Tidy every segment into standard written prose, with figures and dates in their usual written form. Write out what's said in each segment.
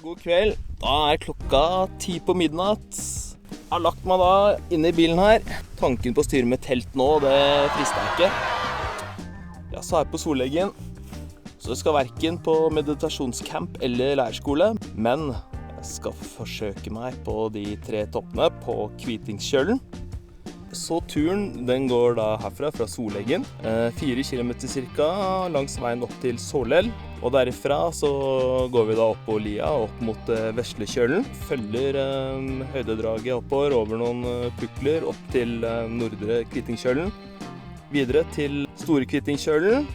God kveld. Da klokka 10 på midnatt. Jeg har lagt meg da inne i bilen her. Tanken på å styre med telt nå, det frister ikke. Jeg så her på Solleggen, så jeg skal hverken på meditasjonscamp eller leirskole, men jeg skal forsøke meg på de 3 toppene på Kvitingskjøllen. Så turen, den går da herfra, fra Solleggen, 4 kilometer cirka, langs veien opp til Sålel. Og derifra så går vi da opp på lia, opp mot Veslekjølen. Følger høydedraget oppover, over noen pukler, opp til Nordre Kvitingskjøllen. Videre til Store Kvitingskjøllen,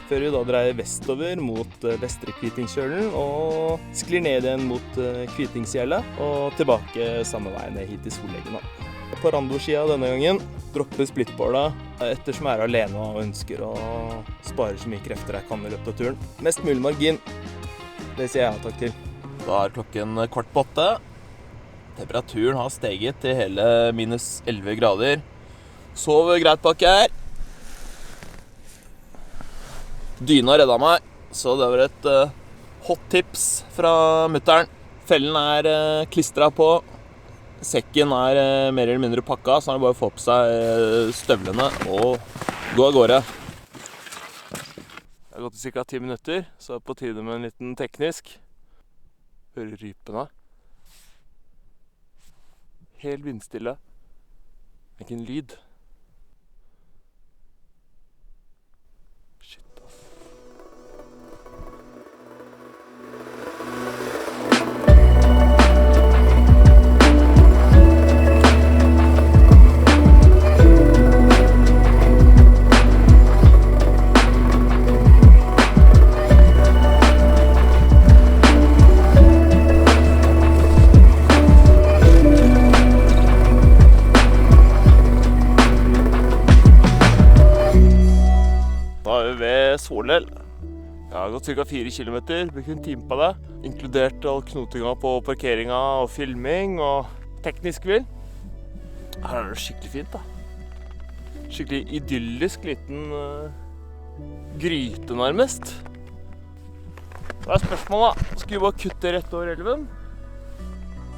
før vi da dreier vestover mot Vestre Kvitingskjøllen, og sklir ned igjen mot Kvitingsfjellet, og tilbake samme vei ned hit til Solleggen da. På randbordsida denne gangen dropper splittborda ettersom jeg er alene og ønsker å spare så mye krefter jeg kan i løpet av turen. Mest mulig margin. Det sier jeg takk til. Da er klokken 7:15. Temperaturen har steget til hele minus 11 grader. Sov greit baki her. Dyna redda meg, så det var et hot tips fra mutteren. Fellen er klistret på. Sekken er mer eller mindre pakka, så han bare får på seg støvlene og gå av gårde. Det har gått i ca. 10 minutter, så er det på tide med en liten teknisk. Hører rypene. Helt vindstille. Ikke en lyd. Shit, ass. Ved Sålel. Jeg har gått ca. 4 kilometer, brukt en time på det. Inkludert all knotinga på parkeringa og filming og teknisk vil. Her er det skikkelig fint da. Skikkelig idyllisk liten gryte nærmest. Da er spørsmålet da, skal vi bare kutte rett over elven?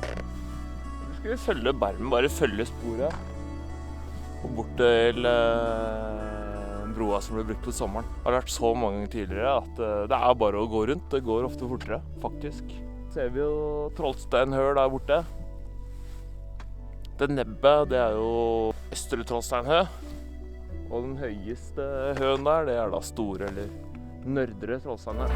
Eller skal vi følge bermen, bare følge sporet og bort til broa som ble brukt på sommeren. Det har vært så mange ganger tidligere at det er bare å gå rundt. Det går ofte fortere, faktisk. Ser vi jo Trollsteinhøl der borte. Det nebbet, det er jo Østre Trollsteinhø. Og den høyeste høen der, det er da Store eller Nordre Trollsteinhø.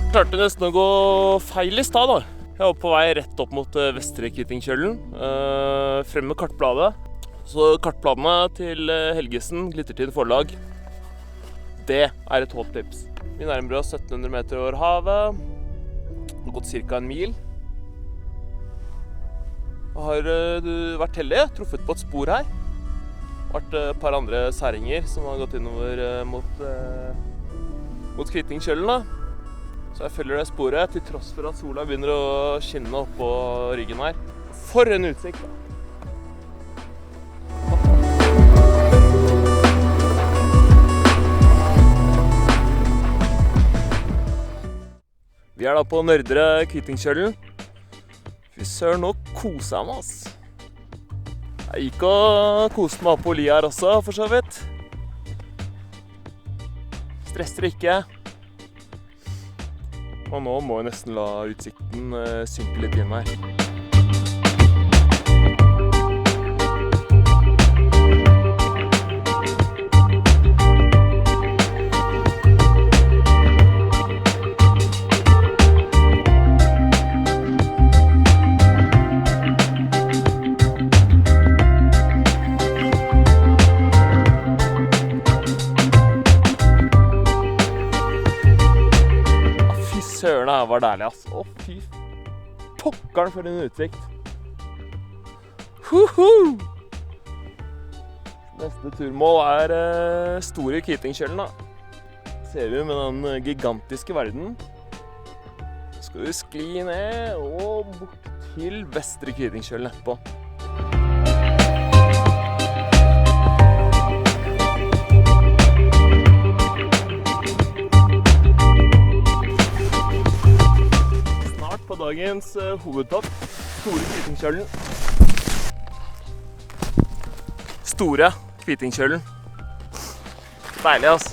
Jeg klarte nesten å gå feil i stad da. Jeg var på vei rett opp mot Vestre Kvitingskjøllen, frem med kartbladet. Så kartbladene til Helgesen, Glittertid forlag, det er et hot tips. Vi nærmer oss 1700 meter over havet. Det har gått ca. 1 mil. Har du vært heldig, truffet på et spor her. Vært et par andre særinger som har gått innover mot Kvitingskjøllen da. Så jeg følger det sporet til tross for at sola begynner å skinne opp på ryggen her. For en utsikt da! Vi er da på Nordre Kvitingskjøllen. Fy søren, nå koser jeg meg, ass. Jeg gikk og koste meg på lia her også, for så vidt. Stresser ikke. Og nå må jeg nesten la utsikten synke litt inn her. Søren, det var deilig, ass. Å, fy pokkeren for en utsikt. Neste turmål Store Kvitingkjøllen da. Ser du med den gigantiske verden. Så skal du skli ned og bort til Vestre Kvitingkjøllen etterpå. Snart på dagens hovedtopp, Store Kvitingkjøllen. Store Kvitingkjøllen. Deilig, ass.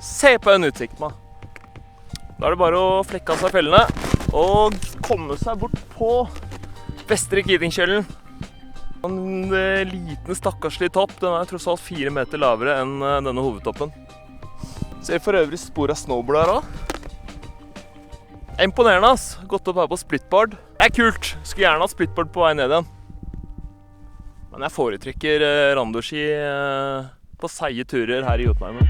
Se på den utsikten, da. Da det bare å flekke av seg fellene og komme seg bort på Vestre Kvitingkjøllen. En liten stakkarslig topp, den tross alt 4 meter lavere enn denne hovedtoppen. Ser for øvrig spor av snowboard her også. Imponerende, ass. Gått opp her på splitboard. Det kult. Skulle gjerne ha splitboard på vei ned igjen. Men jeg foretrekker randoski på seige turer her i Jotunheimen.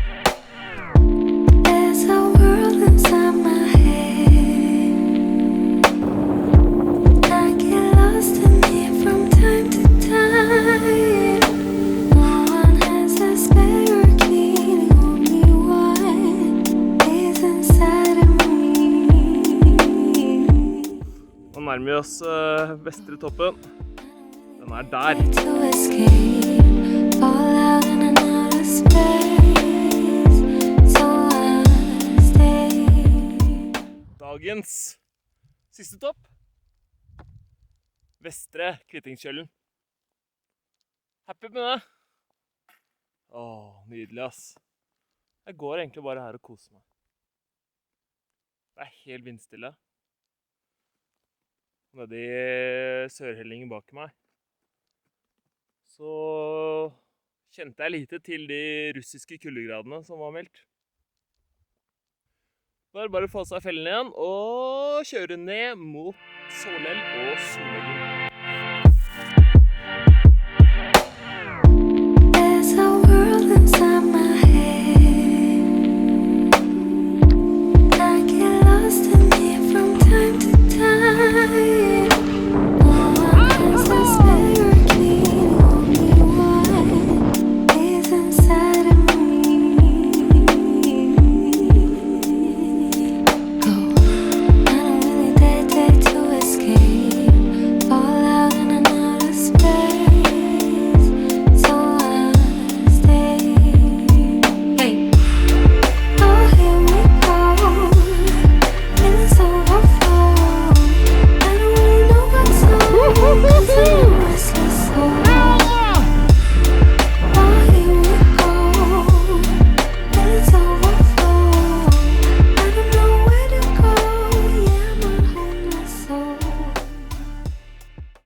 Nå nærmer vi oss Vestre toppen. Den der. Dagens siste topp. Vestre Kvitingkjøllen. Happy med det. Åh, nydelig, ass. Jeg går egentlig bare her og koser meg. Det helt vindstille. Nede i Sørhellingen bak meg så kjente jeg lite til de russiske kuldegradene som var meldt. Da det bare å få seg fellene igjen og kjøre ned mot Solhjell og Solleggen.